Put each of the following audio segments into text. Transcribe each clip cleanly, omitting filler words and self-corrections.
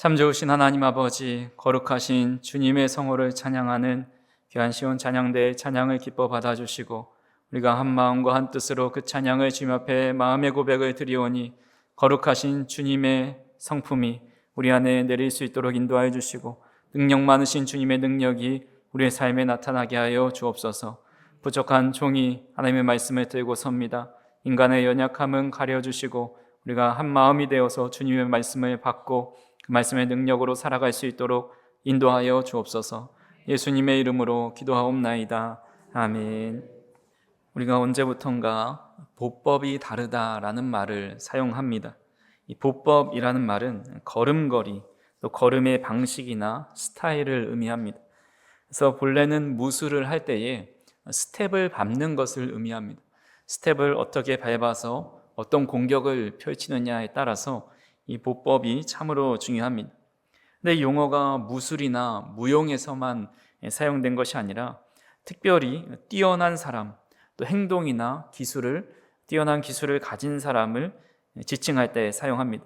참 좋으신 하나님 아버지, 거룩하신 주님의 성호를 찬양하는 귀한 시온 찬양대의 찬양을 기뻐 받아주시고 우리가 한 마음과 한 뜻으로 그 찬양을 주님 앞에 마음의 고백을 드리오니 거룩하신 주님의 성품이 우리 안에 내릴 수 있도록 인도하여 주시고 능력 많으신 주님의 능력이 우리의 삶에 나타나게 하여 주옵소서. 부족한 종이 하나님의 말씀을 들고 섭니다. 인간의 연약함은 가려주시고 우리가 한 마음이 되어서 주님의 말씀을 받고 그 말씀의 능력으로 살아갈 수 있도록 인도하여 주옵소서. 예수님의 이름으로 기도하옵나이다. 아멘. 우리가 언제부턴가 보법이 다르다라는 말을 사용합니다. 이 보법이라는 말은 걸음걸이, 또 걸음의 방식이나 스타일을 의미합니다. 그래서 본래는 무술을 할 때에 스텝을 밟는 것을 의미합니다. 스텝을 어떻게 밟아서 어떤 공격을 펼치느냐에 따라서 이 보법이 참으로 중요합니다. 근데 이 용어가 무술이나 무용에서만 사용된 것이 아니라 특별히 뛰어난 사람, 또 행동이나 뛰어난 기술을 가진 사람을 지칭할 때 사용합니다.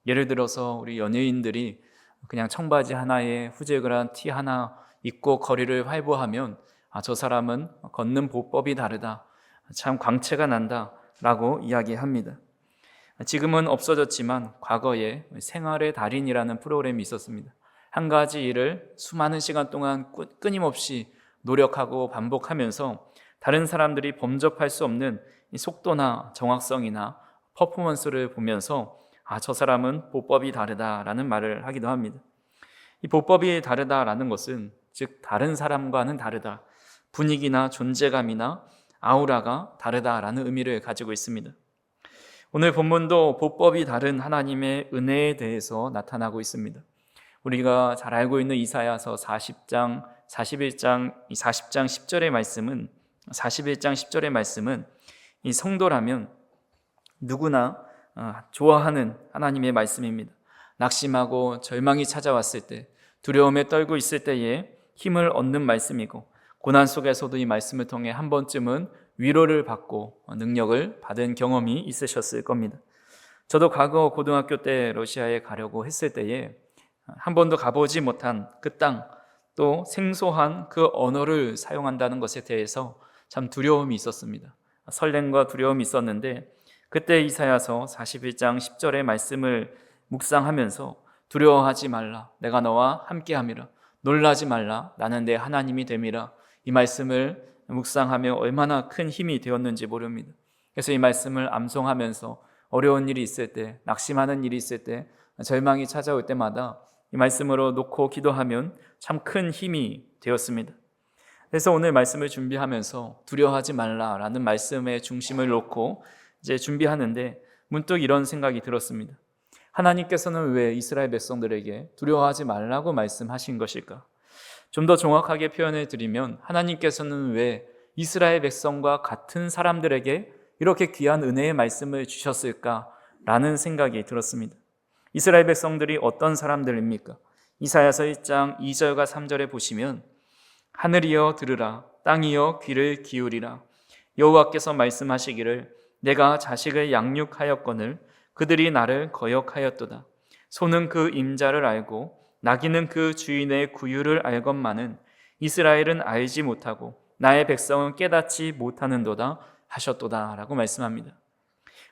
예를 들어서 우리 연예인들이 그냥 청바지 하나에 후제그란 티 하나 입고 거리를 활보하면 저 사람은 걷는 보법이 다르다, 참 광채가 난다 라고 이야기합니다. 지금은 없어졌지만 과거에 생활의 달인이라는 프로그램이 있었습니다. 한 가지 일을 수많은 시간 동안 끊임없이 노력하고 반복하면서 다른 사람들이 범접할 수 없는 속도나 정확성이나 퍼포먼스를 보면서 저 사람은 보법이 다르다라는 말을 하기도 합니다. 이 보법이 다르다라는 것은 즉 다른 사람과는 다르다, 분위기나 존재감이나 아우라가 다르다라는 의미를 가지고 있습니다. 오늘 본문도 보법이 다른 하나님의 은혜에 대해서 나타나고 있습니다. 우리가 잘 알고 있는 이사야서 40장, 10절의 말씀은 41장 10절의 말씀은 이 성도라면 누구나 좋아하는 하나님의 말씀입니다. 낙심하고 절망이 찾아왔을 때, 두려움에 떨고 있을 때에 힘을 얻는 말씀이고, 고난 속에서도 이 말씀을 통해 한 번쯤은 위로를 받고 능력을 받은 경험이 있으셨을 겁니다. 저도 과거 고등학교 때 러시아에 가려고 했을 때에 한 번도 가보지 못한 그 땅, 또 생소한 그 언어를 사용한다는 것에 대해서 참 두려움이 있었습니다. 설렘과 두려움이 있었는데 그때 이사야서 41장 10절의 말씀을 묵상하면서 두려워하지 말라, 내가 너와 함께함이라, 놀라지 말라, 나는 내 하나님이 됨이라, 이 말씀을 묵상하며 얼마나 큰 힘이 되었는지 모릅니다. 그래서 이 말씀을 암송하면서 어려운 일이 있을 때, 낙심하는 일이 있을 때, 절망이 찾아올 때마다 이 말씀으로 놓고 기도하면 참 큰 힘이 되었습니다. 그래서 오늘 말씀을 준비하면서 두려워하지 말라라는 말씀의 중심을 놓고 이제 준비하는데 문득 이런 생각이 들었습니다. 하나님께서는 왜 이스라엘 백성들에게 두려워하지 말라고 말씀하신 것일까? 좀 더 정확하게 표현을 드리면 하나님께서는 왜 이스라엘 백성과 같은 사람들에게 이렇게 귀한 은혜의 말씀을 주셨을까라는 생각이 들었습니다. 이스라엘 백성들이 어떤 사람들입니까? 이사야서 1장 2절과 3절에 보시면 하늘이여 들으라, 땅이여 귀를 기울이라, 여호와께서 말씀하시기를 내가 자식을 양육하였거늘 그들이 나를 거역하였도다. 소는 그 임자를 알고 나귀는 그 주인의 구유를 알건만은 이스라엘은 알지 못하고 나의 백성은 깨닫지 못하는도다 하셨도다 라고 말씀합니다.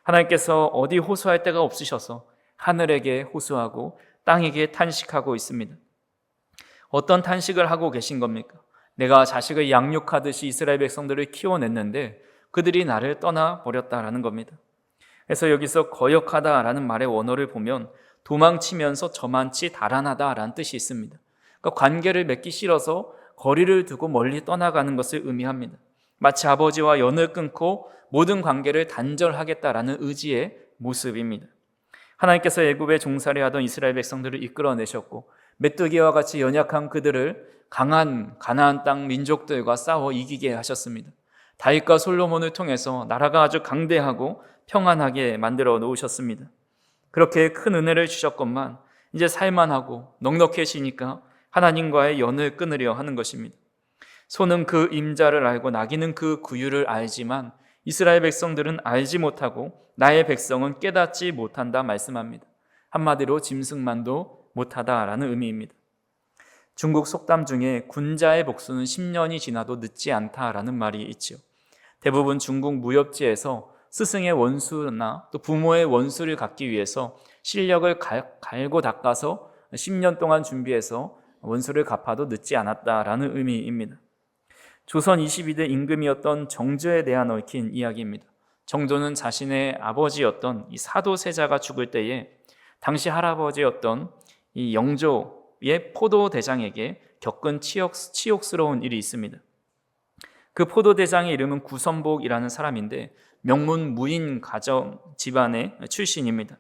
하나님께서 어디 호소할 데가 없으셔서 하늘에게 호소하고 땅에게 탄식하고 있습니다. 어떤 탄식을 하고 계신 겁니까? 내가 자식을 양육하듯이 이스라엘 백성들을 키워냈는데 그들이 나를 떠나버렸다라는 겁니다. 그래서 여기서 거역하다라는 말의 원어를 보면 도망치면서 저만치 달아나다라는 뜻이 있습니다. 그러니까 관계를 맺기 싫어서 거리를 두고 멀리 떠나가는 것을 의미합니다. 마치 아버지와 연을 끊고 모든 관계를 단절하겠다라는 의지의 모습입니다. 하나님께서 애굽에 종살이하던 이스라엘 백성들을 이끌어내셨고 메뚜기와 같이 연약한 그들을 강한 가나안 땅 민족들과 싸워 이기게 하셨습니다. 다윗과 솔로몬을 통해서 나라가 아주 강대하고 평안하게 만들어 놓으셨습니다. 그렇게 큰 은혜를 주셨건만 이제 살만하고 넉넉해지니까 하나님과의 연을 끊으려 하는 것입니다. 소는 그 임자를 알고 나귀는 그 구유를 알지만 이스라엘 백성들은 알지 못하고 나의 백성은 깨닫지 못한다 말씀합니다. 한마디로 짐승만도 못하다라는 의미입니다. 중국 속담 중에 군자의 복수는 10년이 지나도 늦지 않다라는 말이 있지요. 대부분 중국 무협지에서 스승의 원수나 또 부모의 원수를 갚기 위해서 실력을 갈고 닦아서 10년 동안 준비해서 원수를 갚아도 늦지 않았다라는 의미입니다. 조선 22대 임금이었던 정조에 대한 얽힌 이야기입니다. 정조는 자신의 아버지였던 이 사도세자가 죽을 때에 당시 할아버지였던 이 영조의 포도대장에게 겪은 치욕스러운 일이 있습니다. 그 포도대장의 이름은 구선복이라는 사람인데 명문 무인 가정 집안의 출신입니다.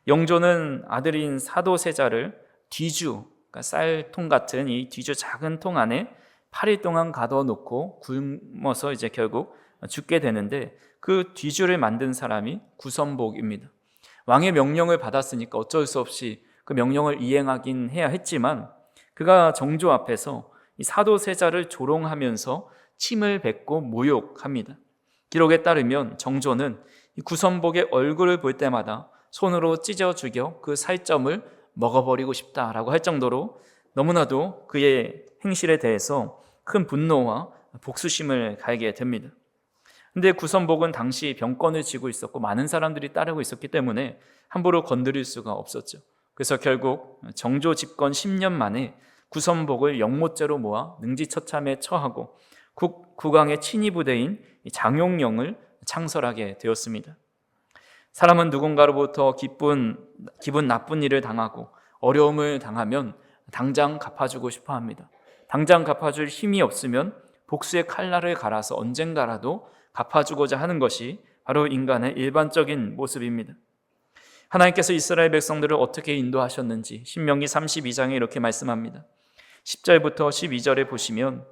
영조는 아들인 사도세자를 뒤주, 그러니까 쌀통 같은 이 뒤주 작은 통 안에 8일 동안 가둬놓고 굶어서 이제 결국 죽게 되는데 그 뒤주를 만든 사람이 구선복입니다. 왕의 명령을 받았으니까 어쩔 수 없이 그 명령을 이행하긴 해야 했지만 그가 정조 앞에서 이 사도세자를 조롱하면서 침을 뱉고 모욕합니다. 기록에 따르면 정조는 이 구선복의 얼굴을 볼 때마다 손으로 찢어 죽여 그 살점을 먹어버리고 싶다라고 할 정도로 너무나도 그의 행실에 대해서 큰 분노와 복수심을 갈게 됩니다. 근데 구선복은 당시 병권을 쥐고 있었고 많은 사람들이 따르고 있었기 때문에 함부로 건드릴 수가 없었죠. 그래서 결국 정조 집권 10년 만에 구선복을 영모죄로 모아 능지처참에 처하고 국왕의 친위 부대인 장용령을 창설하게 되었습니다. 사람은 누군가로부터 기분 나쁜 일을 당하고 어려움을 당하면 당장 갚아주고 싶어 합니다. 당장 갚아줄 힘이 없으면 복수의 칼날을 갈아서 언젠가라도 갚아주고자 하는 것이 바로 인간의 일반적인 모습입니다. 하나님께서 이스라엘 백성들을 어떻게 인도하셨는지 신명기 32장에 이렇게 말씀합니다. 10절부터 12절에 보시면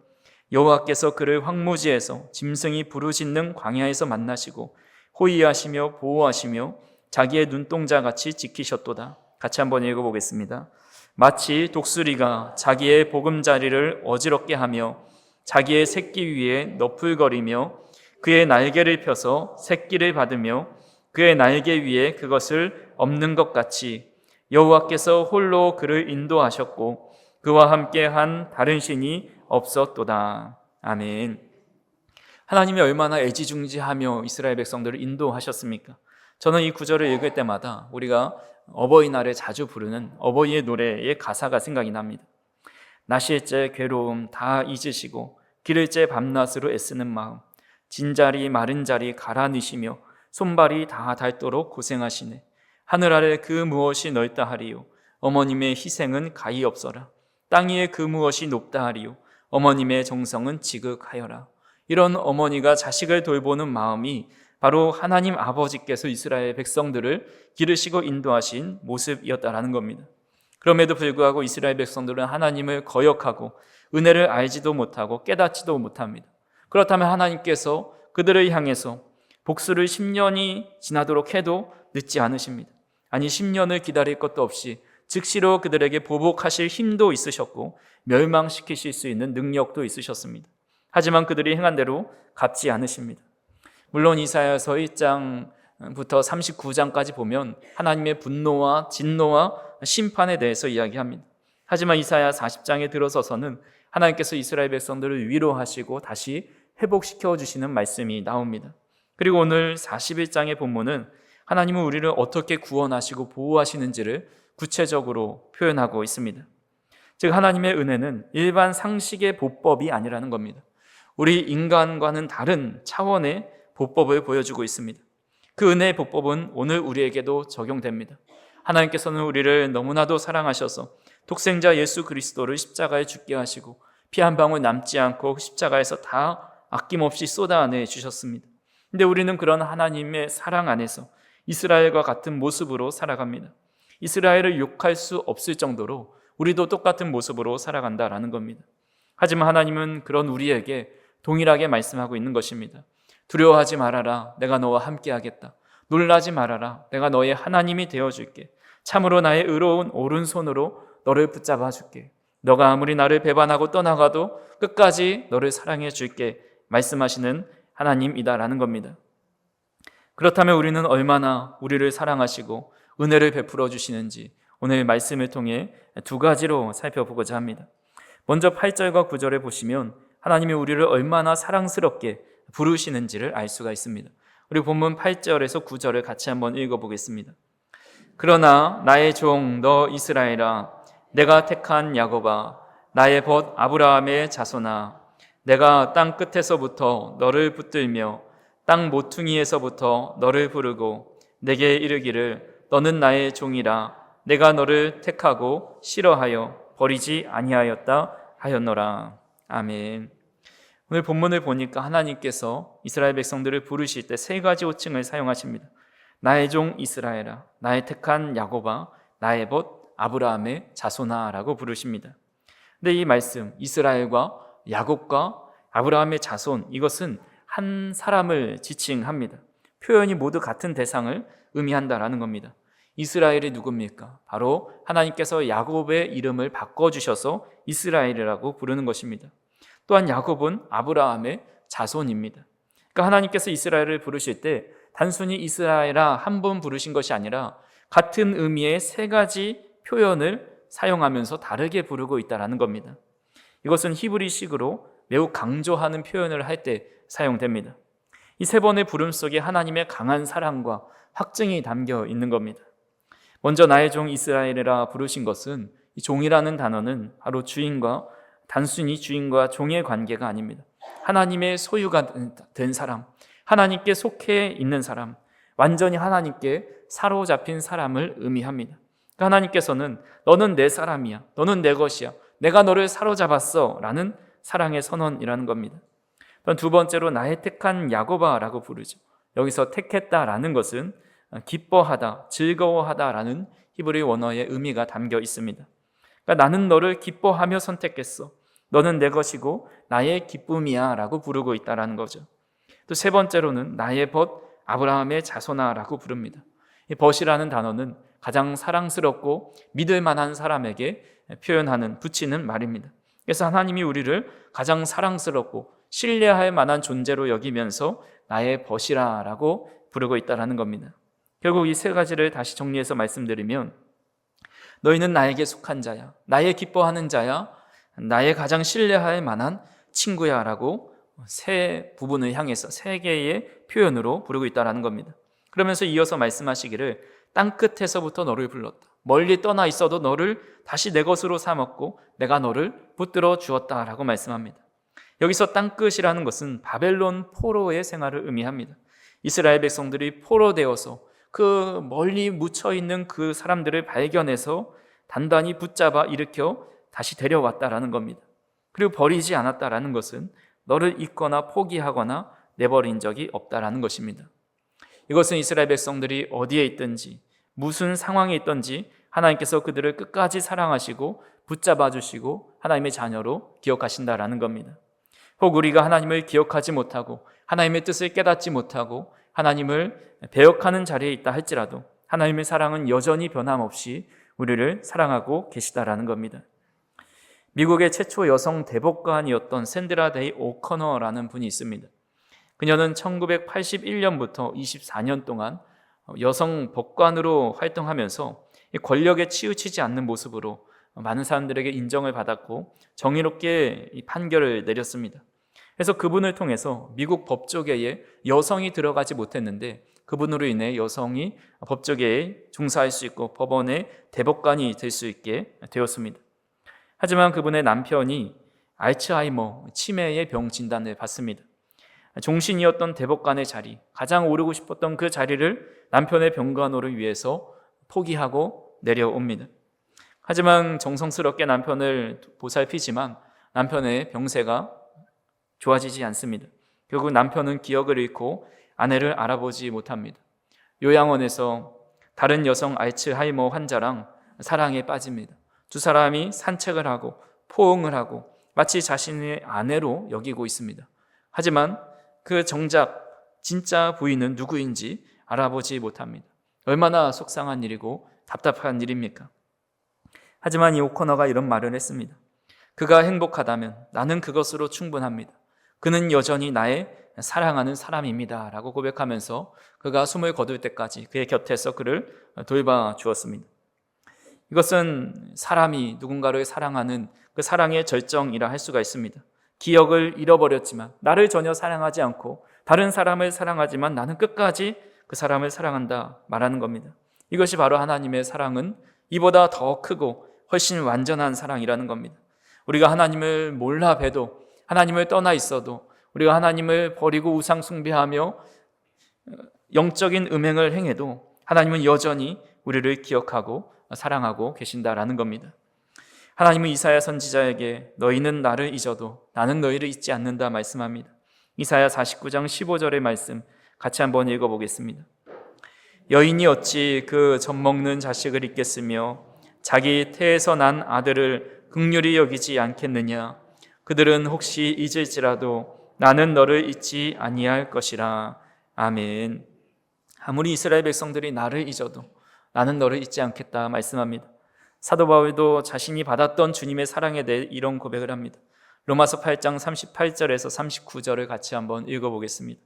여호와께서 그를 황무지에서 짐승이 부르짖는 광야에서 만나시고 호위하시며 보호하시며 자기의 눈동자같이 지키셨도다. 같이 한번 읽어보겠습니다. 마치 독수리가 자기의 보금자리를 어지럽게 하며 자기의 새끼 위에 너풀거리며 그의 날개를 펴서 새끼를 받으며 그의 날개 위에 그것을 엎는 것 같이 여호와께서 홀로 그를 인도하셨고 그와 함께 한 다른 신이 없었도다. 아멘. 하나님이 얼마나 애지중지하며 이스라엘 백성들을 인도하셨습니까? 저는 이 구절을 읽을 때마다 우리가 어버이날에 자주 부르는 어버이의 노래의 가사가 생각이 납니다. 나실째 괴로움 다 잊으시고 기를째 밤낮으로 애쓰는 마음 진자리 마른 자리 갈아넣으시며 손발이 다 닳도록 고생하시네. 하늘 아래 그 무엇이 넓다 하리요 어머님의 희생은 가히 없어라. 땅 위에 그 무엇이 높다 하리요 어머님의 정성은 지극하여라. 이런 어머니가 자식을 돌보는 마음이 바로 하나님 아버지께서 이스라엘 백성들을 기르시고 인도하신 모습이었다라는 겁니다. 그럼에도 불구하고 이스라엘 백성들은 하나님을 거역하고 은혜를 알지도 못하고 깨닫지도 못합니다. 그렇다면 하나님께서 그들을 향해서 복수를 10년이 지나도록 해도 늦지 않으십니다. 아니 10년을 기다릴 것도 없이 즉시로 그들에게 보복하실 힘도 있으셨고 멸망시키실 수 있는 능력도 있으셨습니다. 하지만 그들이 행한 대로 갚지 않으십니다. 물론 이사야서 1장부터 39장까지 보면 하나님의 분노와 진노와 심판에 대해서 이야기합니다. 하지만 이사야 40장에 들어서서는 하나님께서 이스라엘 백성들을 위로하시고 다시 회복시켜 주시는 말씀이 나옵니다. 그리고 오늘 41장의 본문은 하나님은 우리를 어떻게 구원하시고 보호하시는지를 구체적으로 표현하고 있습니다. 즉 하나님의 은혜는 일반 상식의 보법이 아니라는 겁니다. 우리 인간과는 다른 차원의 보법을 보여주고 있습니다. 그 은혜의 보법은 오늘 우리에게도 적용됩니다. 하나님께서는 우리를 너무나도 사랑하셔서 독생자 예수 그리스도를 십자가에 죽게 하시고 피 한 방울 남지 않고 십자가에서 다 아낌없이 쏟아내 주셨습니다. 근데 우리는 그런 하나님의 사랑 안에서 이스라엘과 같은 모습으로 살아갑니다. 이스라엘을 욕할 수 없을 정도로 우리도 똑같은 모습으로 살아간다라는 겁니다. 하지만 하나님은 그런 우리에게 동일하게 말씀하고 있는 것입니다. 두려워하지 말아라. 내가 너와 함께 하겠다. 놀라지 말아라. 내가 너의 하나님이 되어줄게. 참으로 나의 의로운 오른손으로 너를 붙잡아 줄게. 너가 아무리 나를 배반하고 떠나가도 끝까지 너를 사랑해 줄게. 말씀하시는 하나님이다라는 겁니다. 그렇다면 우리는 얼마나 우리를 사랑하시고 은혜를 베풀어 주시는지 오늘 말씀을 통해 두 가지로 살펴보고자 합니다. 먼저 8절과 9절에 보시면 하나님이 우리를 얼마나 사랑스럽게 부르시는지를 알 수가 있습니다. 우리 본문 8절에서 9절을 같이 한번 읽어보겠습니다. 그러나 나의 종 너 이스라엘아, 내가 택한 야곱아, 나의 벗 아브라함의 자손아, 내가 땅 끝에서부터 너를 붙들며 땅 모퉁이에서부터 너를 부르고 내게 이르기를 너는 나의 종이라, 내가 너를 택하고 싫어하여 버리지 아니하였다 하였노라. 아멘. 오늘 본문을 보니까 하나님께서 이스라엘 백성들을 부르실 때 세 가지 호칭을 사용하십니다. 나의 종 이스라엘아, 나의 택한 야곱아, 나의 벗 아브라함의 자손아라고 부르십니다. 근데 이 말씀, 이스라엘과 야곱과 아브라함의 자손, 이것은 한 사람을 지칭합니다. 표현이 모두 같은 대상을 의미한다라는 겁니다. 이스라엘이 누굽니까? 바로 하나님께서 야곱의 이름을 바꿔주셔서 이스라엘이라고 부르는 것입니다. 또한 야곱은 아브라함의 자손입니다. 그러니까 하나님께서 이스라엘을 부르실 때 단순히 이스라엘아 한 번 부르신 것이 아니라 같은 의미의 세 가지 표현을 사용하면서 다르게 부르고 있다는 겁니다. 이것은 히브리식으로 매우 강조하는 표현을 할 때 사용됩니다. 이 세 번의 부름 속에 하나님의 강한 사랑과 확증이 담겨 있는 겁니다. 먼저 나의 종 이스라엘이라 부르신 것은 이 종이라는 단어는 바로 단순히 주인과 종의 관계가 아닙니다. 하나님의 소유가 된 사람, 하나님께 속해 있는 사람, 완전히 하나님께 사로잡힌 사람을 의미합니다. 그러니까 하나님께서는 너는 내 사람이야, 너는 내 것이야, 내가 너를 사로잡았어 라는 사랑의 선언이라는 겁니다. 두 번째로 나의 택한 야곱아라고 부르죠. 여기서 택했다라는 것은 기뻐하다, 즐거워하다라는 히브리 원어의 의미가 담겨 있습니다. 그러니까 나는 너를 기뻐하며 선택했어, 너는 내 것이고 나의 기쁨이야 라고 부르고 있다는 거죠. 또 세 번째로는 나의 벗 아브라함의 자손아라고 부릅니다. 이 벗이라는 단어는 가장 사랑스럽고 믿을 만한 사람에게 붙이는 말입니다. 그래서 하나님이 우리를 가장 사랑스럽고 신뢰할 만한 존재로 여기면서 나의 벗이라라고 부르고 있다는 겁니다. 결국 이 세 가지를 다시 정리해서 말씀드리면 너희는 나에게 속한 자야, 나의 기뻐하는 자야, 나의 가장 신뢰할 만한 친구야 라고 세 부분을 향해서 세 개의 표현으로 부르고 있다는 겁니다. 그러면서 이어서 말씀하시기를 땅끝에서부터 너를 불렀다, 멀리 떠나 있어도 너를 다시 내 것으로 삼았고 내가 너를 붙들어 주었다라고 말씀합니다. 여기서 땅끝이라는 것은 바벨론 포로의 생활을 의미합니다. 이스라엘 백성들이 포로되어서 그 멀리 묻혀있는 그 사람들을 발견해서 단단히 붙잡아 일으켜 다시 데려왔다라는 겁니다. 그리고 버리지 않았다라는 것은 너를 잊거나 포기하거나 내버린 적이 없다라는 것입니다. 이것은 이스라엘 백성들이 어디에 있든지 무슨 상황에 있든지 하나님께서 그들을 끝까지 사랑하시고 붙잡아 주시고 하나님의 자녀로 기억하신다라는 겁니다. 혹 우리가 하나님을 기억하지 못하고 하나님의 뜻을 깨닫지 못하고 하나님을 배역하는 자리에 있다 할지라도 하나님의 사랑은 여전히 변함없이 우리를 사랑하고 계시다라는 겁니다. 미국의 최초 여성 대법관이었던 샌드라 데이 오커너라는 분이 있습니다. 그녀는 1981년부터 24년 동안 여성 법관으로 활동하면서 권력에 치우치지 않는 모습으로 많은 사람들에게 인정을 받았고 정의롭게 이 판결을 내렸습니다. 그래서 그분을 통해서 미국 법조계에 여성이 들어가지 못했는데 그분으로 인해 여성이 법조계에 종사할 수 있고 법원의 대법관이 될 수 있게 되었습니다. 하지만 그분의 남편이 알츠하이머 치매의 병 진단을 받습니다. 종신이었던 대법관의 자리, 가장 오르고 싶었던 그 자리를 남편의 병간호를 위해서 포기하고 내려옵니다. 하지만 정성스럽게 남편을 보살피지만 남편의 병세가 좋아지지 않습니다. 결국 남편은 기억을 잃고 아내를 알아보지 못합니다. 요양원에서 다른 여성 알츠하이머 환자랑 사랑에 빠집니다. 두 사람이 산책을 하고 포옹을 하고 마치 자신의 아내로 여기고 있습니다. 하지만 그 정작 진짜 부인은 누구인지 알아보지 못합니다. 얼마나 속상한 일이고 답답한 일입니까? 하지만 이 오커너가 이런 말을 했습니다. 그가 행복하다면 나는 그것으로 충분합니다. 그는 여전히 나의 사랑하는 사람입니다 라고 고백하면서 그가 숨을 거둘 때까지 그의 곁에서 그를 돌봐 주었습니다. 이것은 사람이 누군가를 사랑하는 그 사랑의 절정이라 할 수가 있습니다. 기억을 잃어버렸지만 나를 전혀 사랑하지 않고 다른 사람을 사랑하지만 나는 끝까지 그 사람을 사랑한다 말하는 겁니다. 이것이 바로 하나님의 사랑은 이보다 더 크고 훨씬 완전한 사랑이라는 겁니다. 우리가 하나님을 몰라 봬도, 하나님을 떠나 있어도, 우리가 하나님을 버리고 우상 숭배하며 영적인 음행을 행해도 하나님은 여전히 우리를 기억하고 사랑하고 계신다라는 겁니다. 하나님은 이사야 선지자에게 너희는 나를 잊어도 나는 너희를 잊지 않는다 말씀합니다. 이사야 49장 15절의 말씀 같이 한번 읽어보겠습니다. 여인이 어찌 그 젖먹는 자식을 잊겠으며 자기 태에서 난 아들을 긍휼히 여기지 않겠느냐. 그들은 혹시 잊을지라도 나는 너를 잊지 아니할 것이라. 아멘. 아무리 이스라엘 백성들이 나를 잊어도 나는 너를 잊지 않겠다 말씀합니다. 사도 바울도 자신이 받았던 주님의 사랑에 대해 이런 고백을 합니다. 로마서 8장 38절에서 39절을 같이 한번 읽어보겠습니다.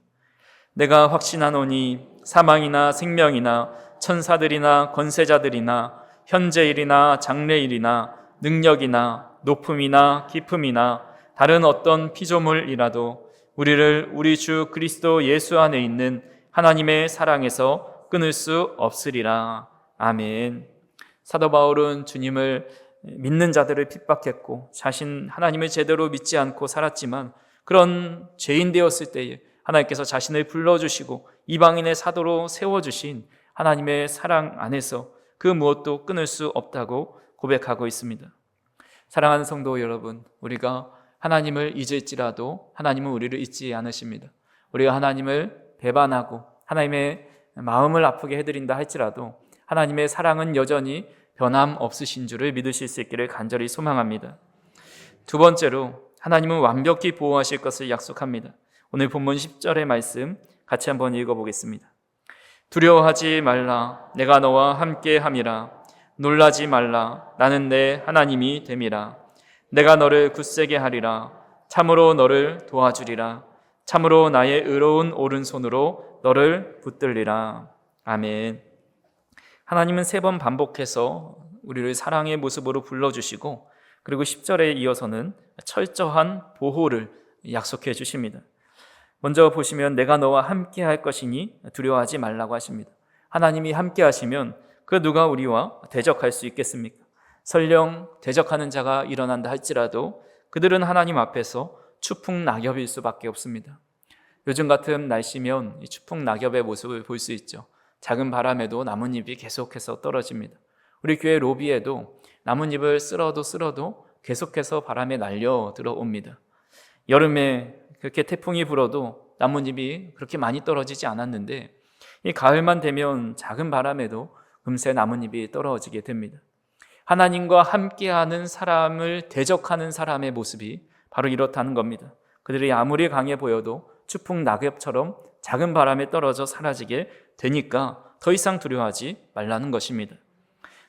내가 확신하노니 사망이나 생명이나 천사들이나 권세자들이나 현재일이나 장래일이나 능력이나 높음이나 깊음이나 다른 어떤 피조물이라도 우리를 우리 주 그리스도 예수 안에 있는 하나님의 사랑에서 끊을 수 없으리라. 아멘. 사도 바울은 주님을 믿는 자들을 핍박했고 자신 하나님을 제대로 믿지 않고 살았지만 그런 죄인 되었을 때에 하나님께서 자신을 불러주시고 이방인의 사도로 세워주신 하나님의 사랑 안에서 그 무엇도 끊을 수 없다고 고백하고 있습니다. 사랑하는 성도 여러분, 우리가 하나님을 잊을지라도 하나님은 우리를 잊지 않으십니다. 우리가 하나님을 배반하고 하나님의 마음을 아프게 해드린다 할지라도 하나님의 사랑은 여전히 변함없으신 줄을 믿으실 수 있기를 간절히 소망합니다. 두 번째로 하나님은 완벽히 보호하실 것을 약속합니다. 오늘 본문 10절의 말씀 같이 한번 읽어보겠습니다. 두려워하지 말라. 내가 너와 함께 함이라. 놀라지 말라. 나는 내 하나님이 됨이라. 내가 너를 굳세게 하리라. 참으로 너를 도와주리라. 참으로 나의 의로운 오른손으로 너를 붙들리라. 아멘. 하나님은 3번 반복해서 우리를 사랑의 모습으로 불러주시고 그리고 10절에 이어서는 철저한 보호를 약속해 주십니다. 먼저 보시면 내가 너와 함께 할 것이니 두려워하지 말라고 하십니다. 하나님이 함께 하시면 그 누가 우리와 대적할 수 있겠습니까? 설령 대적하는 자가 일어난다 할지라도 그들은 하나님 앞에서 추풍낙엽일 수밖에 없습니다. 요즘 같은 날씨면 이 추풍낙엽의 모습을 볼 수 있죠. 작은 바람에도 나뭇잎이 계속해서 떨어집니다. 우리 교회 로비에도 나뭇잎을 쓸어도 계속해서 바람에 날려 들어옵니다. 여름에 그렇게 태풍이 불어도 나뭇잎이 그렇게 많이 떨어지지 않았는데 이 가을만 되면 작은 바람에도 금세 나뭇잎이 떨어지게 됩니다. 하나님과 함께하는 사람을 대적하는 사람의 모습이 바로 이렇다는 겁니다. 그들이 아무리 강해 보여도 추풍 낙엽처럼 작은 바람에 떨어져 사라지게 되니까 더 이상 두려워하지 말라는 것입니다.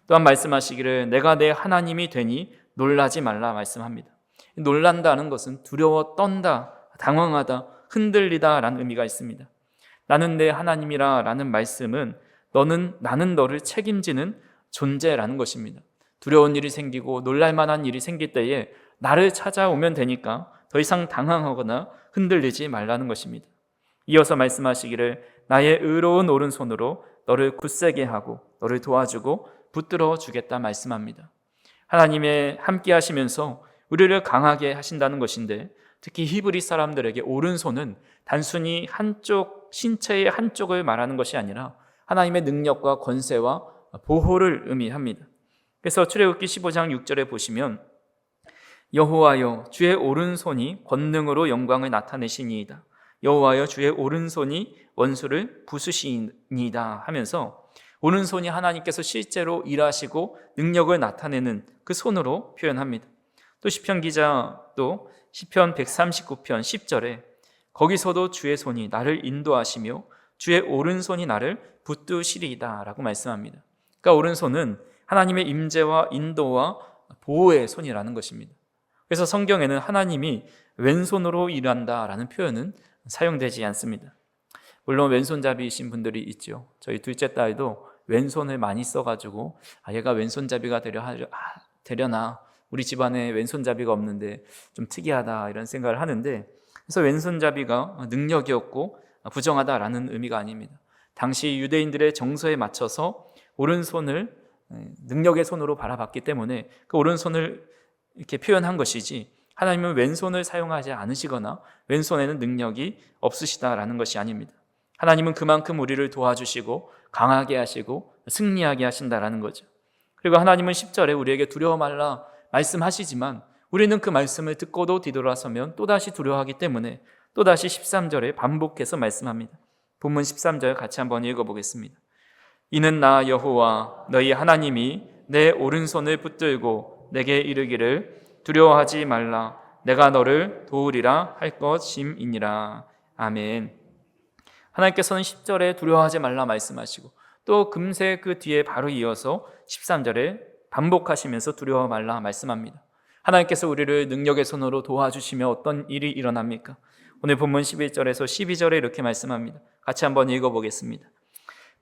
또한 말씀하시기를 내가 내 하나님이 되니 놀라지 말라 말씀합니다. 놀란다는 것은 두려워 떤다, 당황하다, 흔들리다 라는 의미가 있습니다. 나는 내 하나님이라 라는 말씀은 나는 너를 책임지는 존재라는 것입니다. 두려운 일이 생기고 놀랄만한 일이 생길 때에 나를 찾아오면 되니까 더 이상 당황하거나 흔들리지 말라는 것입니다. 이어서 말씀하시기를 나의 의로운 오른손으로 너를 굳세게 하고 너를 도와주고 붙들어 주겠다 말씀합니다. 하나님의 함께 하시면서 우리를 강하게 하신다는 것인데 특히 히브리 사람들에게 오른손은 단순히 한쪽 신체의 한쪽을 말하는 것이 아니라 하나님의 능력과 권세와 보호를 의미합니다. 그래서 출애굽기 15장 6절에 보시면 여호와여 주의 오른손이 권능으로 영광을 나타내시니이다. 여호와여 주의 오른손이 원수를 부수시니이다 하면서 오른손이 하나님께서 실제로 일하시고 능력을 나타내는 그 손으로 표현합니다. 또 시편 기자도 시편 139편 10절에 거기서도 주의 손이 나를 인도하시며 주의 오른손이 나를 붙드시리이다 라고 말씀합니다. 그러니까 오른손은 하나님의 임재와 인도와 보호의 손이라는 것입니다. 그래서 성경에는 하나님이 왼손으로 일한다라는 표현은 사용되지 않습니다. 물론 왼손잡이이신 분들이 있죠. 저희 둘째 딸도 왼손을 많이 써가지고 얘가 왼손잡이가 되려나, 우리 집안에 왼손잡이가 없는데 좀 특이하다 이런 생각을 하는데, 그래서 왼손잡이가 능력이었고 부정하다라는 의미가 아닙니다. 당시 유대인들의 정서에 맞춰서 오른손을 능력의 손으로 바라봤기 때문에 그 오른손을 이렇게 표현한 것이지, 하나님은 왼손을 사용하지 않으시거나 왼손에는 능력이 없으시다라는 것이 아닙니다. 하나님은 그만큼 우리를 도와주시고 강하게 하시고 승리하게 하신다라는 거죠. 그리고 하나님은 10절에 우리에게 두려워 말라 말씀하시지만, 우리는 그 말씀을 듣고도 뒤돌아서면 또다시 두려워하기 때문에 또다시 13절에 반복해서 말씀합니다. 본문 13절 같이 한번 읽어보겠습니다. 이는 나 여호와 너희 하나님이 내 오른손을 붙들고 내게 이르기를 두려워하지 말라, 내가 너를 도우리라 할 것임이니라. 아멘. 하나님께서는 10절에 두려워하지 말라 말씀하시고, 또 금세 그 뒤에 바로 이어서 13절에 반복하시면서 두려워 말라 말씀합니다. 하나님께서 우리를 능력의 손으로 도와주시며 어떤 일이 일어납니까? 오늘 본문 11절에서 12절에 이렇게 말씀합니다. 같이 한번 읽어보겠습니다.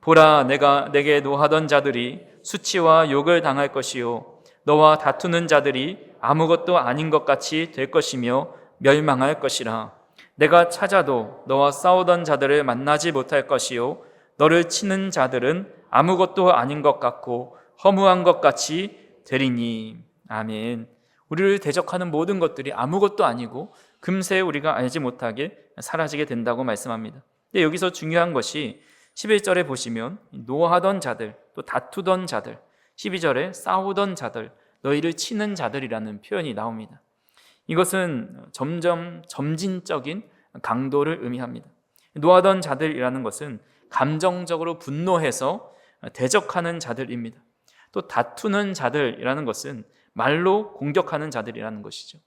보라, 내가 내게 노하던 자들이 수치와 욕을 당할 것이요, 너와 다투는 자들이 아무것도 아닌 것 같이 될 것이며 멸망할 것이라. 내가 찾아도 너와 싸우던 자들을 만나지 못할 것이요, 너를 치는 자들은 아무것도 아닌 것 같고 허무한 것 같이 되리니. 아멘. 우리를 대적하는 모든 것들이 아무것도 아니고 금세 우리가 알지 못하게 사라지게 된다고 말씀합니다. 근데 여기서 중요한 것이 11절에 보시면 노하던 자들, 또 다투던 자들, 12절에 싸우던 자들, 너희를 치는 자들이라는 표현이 나옵니다. 이것은 점진적인 강도를 의미합니다. 노하던 자들이라는 것은 감정적으로 분노해서 대적하는 자들입니다. 또 다투는 자들이라는 것은 말로 공격하는 자들이라는 것이죠.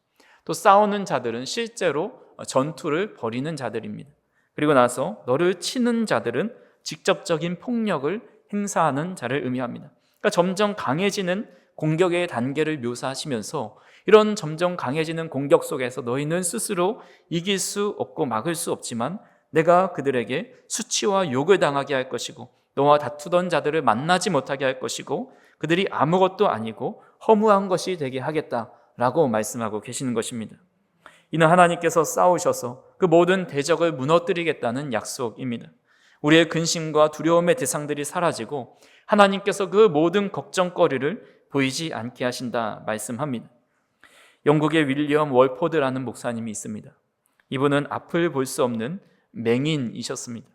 또 싸우는 자들은 실제로 전투를 벌이는 자들입니다. 그리고 나서 너를 치는 자들은 직접적인 폭력을 행사하는 자를 의미합니다. 그러니까 점점 강해지는 공격의 단계를 묘사하시면서, 이런 점점 강해지는 공격 속에서 너희는 스스로 이길 수 없고 막을 수 없지만 내가 그들에게 수치와 욕을 당하게 할 것이고, 너와 다투던 자들을 만나지 못하게 할 것이고, 그들이 아무것도 아니고 허무한 것이 되게 하겠다라고 말씀하고 계시는 것입니다. 이는 하나님께서 싸우셔서 그 모든 대적을 무너뜨리겠다는 약속입니다. 우리의 근심과 두려움의 대상들이 사라지고 하나님께서 그 모든 걱정거리를 보이지 않게 하신다 말씀합니다. 영국의 윌리엄 월포드라는 목사님이 있습니다. 이분은 앞을 볼 수 없는 맹인이셨습니다.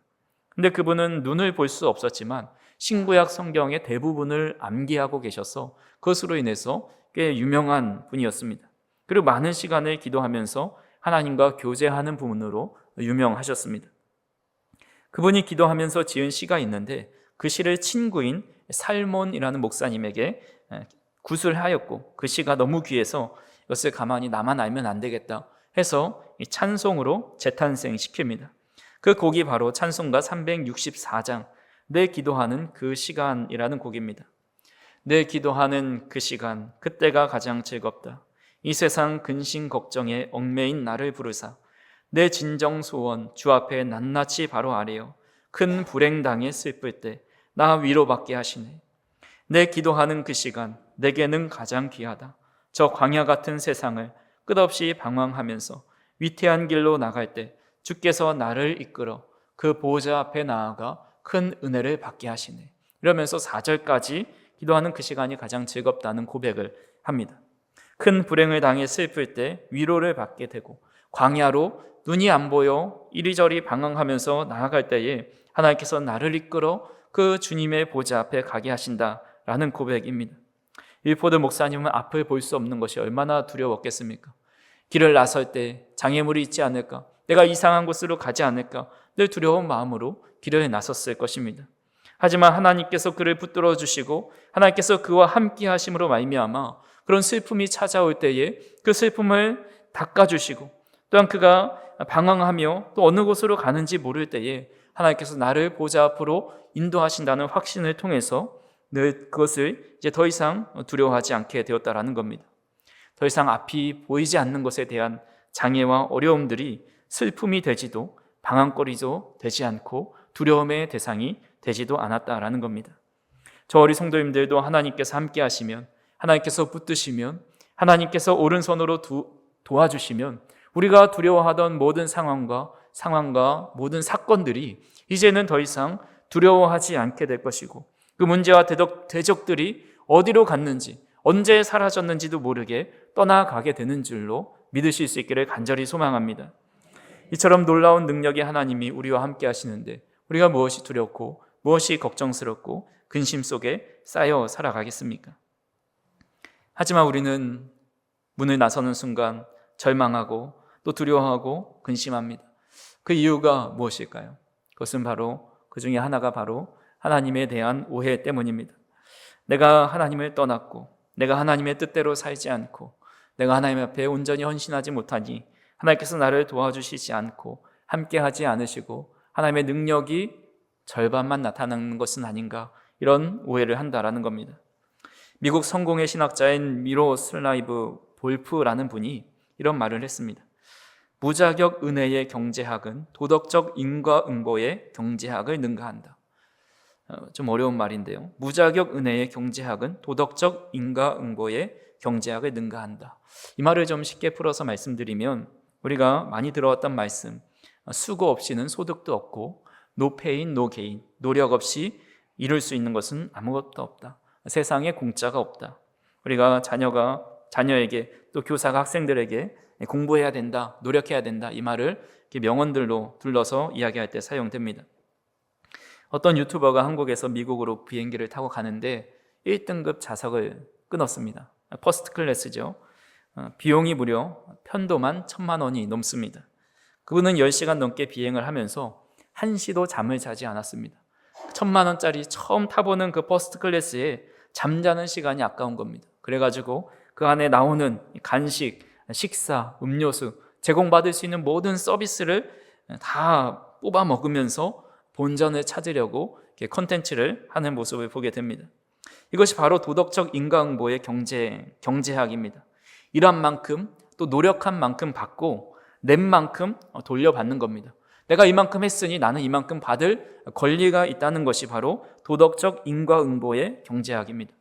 근데 그분은 눈을 볼 수 없었지만 신구약 성경의 대부분을 암기하고 계셔서 그것으로 인해서 꽤 유명한 분이었습니다. 그리고 많은 시간을 기도하면서 하나님과 교제하는 분으로 유명하셨습니다. 그분이 기도하면서 지은 시가 있는데, 그 시를 친구인 살몬이라는 목사님에게 구술하였고, 그 시가 너무 귀해서 이것을 가만히 나만 알면 안 되겠다 해서 찬송으로 재탄생시킵니다. 그 곡이 바로 찬송가 364장 내 기도하는 그 시간이라는 곡입니다. 내 기도하는 그 시간, 그때가 가장 즐겁다. 이 세상 근심 걱정에 얽매인 나를 부르사 내 진정 소원 주 앞에 낱낱이 바로 아뢰어 큰 불행 당해 슬플 때 나 위로받게 하시네. 내 기도하는 그 시간 내게는 가장 귀하다. 저 광야 같은 세상을 끝없이 방황하면서 위태한 길로 나갈 때 주께서 나를 이끌어 그 보호자 앞에 나아가 큰 은혜를 받게 하시네. 이러면서 4절까지 기도하는 그 시간이 가장 즐겁다는 고백을 합니다. 큰 불행을 당해 슬플 때 위로를 받게 되고, 광야로 눈이 안 보여 이리저리 방황하면서 나아갈 때에 하나님께서 나를 이끌어 그 주님의 보좌 앞에 가게 하신다라는 고백입니다. 윌포드 목사님은 앞을 볼 수 없는 것이 얼마나 두려웠겠습니까? 길을 나설 때 장애물이 있지 않을까, 내가 이상한 곳으로 가지 않을까 늘 두려운 마음으로 길을 나섰을 것입니다. 하지만 하나님께서 그를 붙들어 주시고 하나님께서 그와 함께 하심으로 말미암아 그런 슬픔이 찾아올 때에 그 슬픔을 닦아주시고, 또한 그가 방황하며 또 어느 곳으로 가는지 모를 때에 하나님께서 나를 보좌 앞으로 인도하신다는 확신을 통해서 늘 그것을 이제 더 이상 두려워하지 않게 되었다라는 겁니다. 더 이상 앞이 보이지 않는 것에 대한 장애와 어려움들이 슬픔이 되지도 방황거리도 되지 않고 두려움의 대상이 되지도 않았다라는 겁니다. 저 어린 성도님들도 하나님께서 함께 하시면, 하나님께서 붙드시면, 하나님께서 오른손으로 도와주시면 우리가 두려워하던 모든 상황과 모든 사건들이 이제는 더 이상 두려워하지 않게 될 것이고, 그 문제와 대적들이 어디로 갔는지, 언제 사라졌는지도 모르게 떠나가게 되는 줄로 믿으실 수 있기를 간절히 소망합니다. 이처럼 놀라운 능력의 하나님이 우리와 함께 하시는데 우리가 무엇이 두렵고 무엇이 걱정스럽고 근심 속에 쌓여 살아가겠습니까? 하지만 우리는 문을 나서는 순간 절망하고 또 두려워하고 근심합니다. 그 이유가 무엇일까요? 그것은 바로, 그 중에 하나가 바로 하나님에 대한 오해 때문입니다. 내가 하나님을 떠났고, 내가 하나님의 뜻대로 살지 않고, 내가 하나님 앞에 온전히 헌신하지 못하니 하나님께서 나를 도와주시지 않고 함께하지 않으시고 하나님의 능력이 절반만 나타나는 것은 아닌가, 이런 오해를 한다라는 겁니다. 미국 성공의 신학자인 미로슬라이브 볼프라는 분이 이런 말을 했습니다. 무자격 은혜의 경제학은 도덕적 인과응보의 경제학을 능가한다. 좀 어려운 말인데요. 무자격 은혜의 경제학은 도덕적 인과응보의 경제학을 능가한다. 이 말을 좀 쉽게 풀어서 말씀드리면, 우리가 많이 들어왔던 말씀, 수고 없이는 소득도 없고 no pain, no gain, 노력 없이 이룰 수 있는 것은 아무것도 없다. 세상에 공짜가 없다. 우리가 자녀에게, 또 교사가 학생들에게 공부해야 된다, 노력해야 된다, 이 말을 이렇게 명언들로 둘러서 이야기할 때 사용됩니다. 어떤 유튜버가 한국에서 미국으로 비행기를 타고 가는데 1등급 좌석을 끊었습니다. 퍼스트 클래스죠. 비용이 무려 편도만 1,000만 원이 넘습니다. 그분은 10시간 넘게 비행을 하면서 한시도 잠을 자지 않았습니다. 1,000만 원짜리 처음 타보는 그 퍼스트 클래스에 잠자는 시간이 아까운 겁니다. 그래가지고 그 안에 나오는 간식, 식사, 음료수, 제공받을 수 있는 모든 서비스를 다 뽑아 먹으면서 본전을 찾으려고 컨텐츠를 하는 모습을 보게 됩니다. 이것이 바로 도덕적 인과응보의 경제학입니다. 일한 만큼, 또 노력한 만큼 받고 낸 만큼 돌려받는 겁니다. 내가 이만큼 했으니 나는 이만큼 받을 권리가 있다는 것이 바로 도덕적 인과응보의 경제학입니다.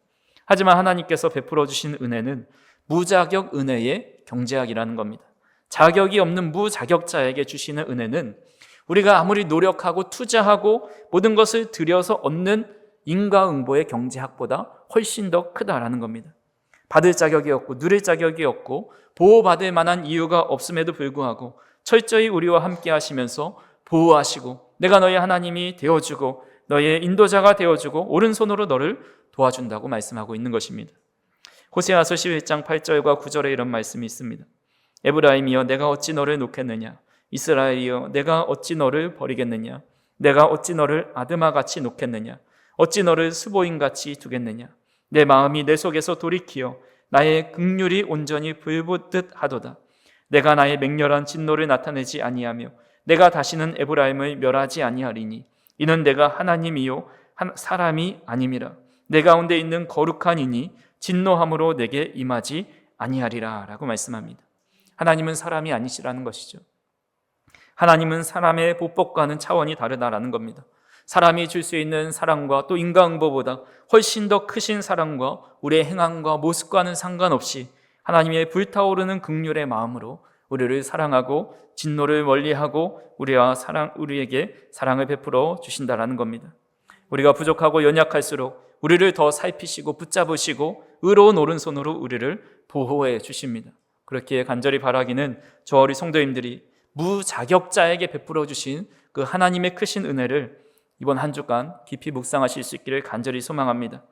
하지만 하나님께서 베풀어 주신 은혜는 무자격 은혜의 경제학이라는 겁니다. 자격이 없는 무자격자에게 주시는 은혜는 우리가 아무리 노력하고 투자하고 모든 것을 들여서 얻는 인과응보의 경제학보다 훨씬 더 크다라는 겁니다. 받을 자격이 없고 누릴 자격이 없고 보호받을 만한 이유가 없음에도 불구하고 철저히 우리와 함께 하시면서 보호하시고, 내가 너의 하나님이 되어주고 너의 인도자가 되어주고 오른손으로 너를 도와준다고 말씀하고 있는 것입니다. 호세아서 11장 8절과 9절에 이런 말씀이 있습니다. 에브라임이여 내가 어찌 너를 놓겠느냐, 이스라엘이여 내가 어찌 너를 버리겠느냐, 내가 어찌 너를 아드마같이 놓겠느냐, 어찌 너를 스보임같이 두겠느냐. 내 마음이 내 속에서 돌이키어 나의 긍휼이 온전히 불붙듯 하도다. 내가 나의 맹렬한 진노를 나타내지 아니하며 내가 다시는 에브라임을 멸하지 아니하리니 이는 내가 하나님이요 사람이 아님이라. 내 가운데 있는 거룩한 이니 진노함으로 내게 임하지 아니하리라 라고 말씀합니다. 하나님은 사람이 아니시라는 것이죠. 하나님은 사람의 보법과는 차원이 다르다라는 겁니다. 사람이 줄 수 있는 사랑과 또 인과응보보다 훨씬 더 크신 사랑과 우리의 행함과 모습과는 상관없이 하나님의 불타오르는 긍휼의 마음으로 우리를 사랑하고 진노를 멀리하고 우리에게 사랑을 베풀어 주신다라는 겁니다. 우리가 부족하고 연약할수록 우리를 더 살피시고 붙잡으시고 의로운 오른손으로 우리를 보호해 주십니다. 그렇기에 간절히 바라기는 저 어린 성도님들이 무자격자에게 베풀어 주신 그 하나님의 크신 은혜를 이번 한 주간 깊이 묵상하실 수 있기를 간절히 소망합니다.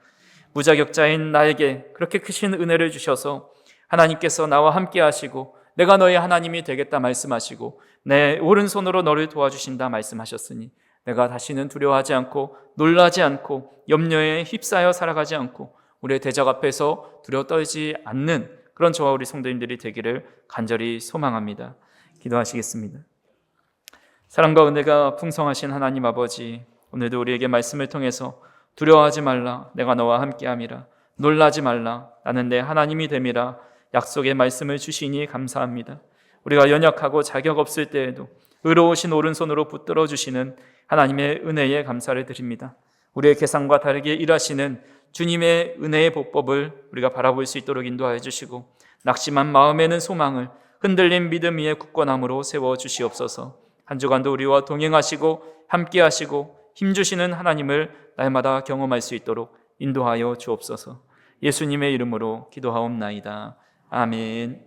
무자격자인 나에게 그렇게 크신 은혜를 주셔서 하나님께서 나와 함께 하시고 내가 너의 하나님이 되겠다 말씀하시고 내 오른손으로 너를 도와주신다 말씀하셨으니 내가 다시는 두려워하지 않고 놀라지 않고 염려에 휩싸여 살아가지 않고 우리의 대적 앞에서 두려워 떨지 않는 그런 저와 우리 성도님들이 되기를 간절히 소망합니다. 기도하시겠습니다. 사랑과 은혜가 풍성하신 하나님 아버지, 오늘도 우리에게 말씀을 통해서 두려워하지 말라, 내가 너와 함께함이라, 놀라지 말라, 나는 내 하나님이 됨이라 약속의 말씀을 주시니 감사합니다. 우리가 연약하고 자격 없을 때에도 의로우신 오른손으로 붙들어 주시는 하나님의 은혜에 감사를 드립니다. 우리의 계산과 다르게 일하시는 주님의 은혜의 보법을 우리가 바라볼 수 있도록 인도하여 주시고, 낙심한 마음에는 소망을, 흔들린 믿음 위에 굳건함으로 세워 주시옵소서. 한 주간도 우리와 동행하시고 함께 하시고 힘주시는 하나님을 날마다 경험할 수 있도록 인도하여 주옵소서. 예수님의 이름으로 기도하옵나이다. 아멘.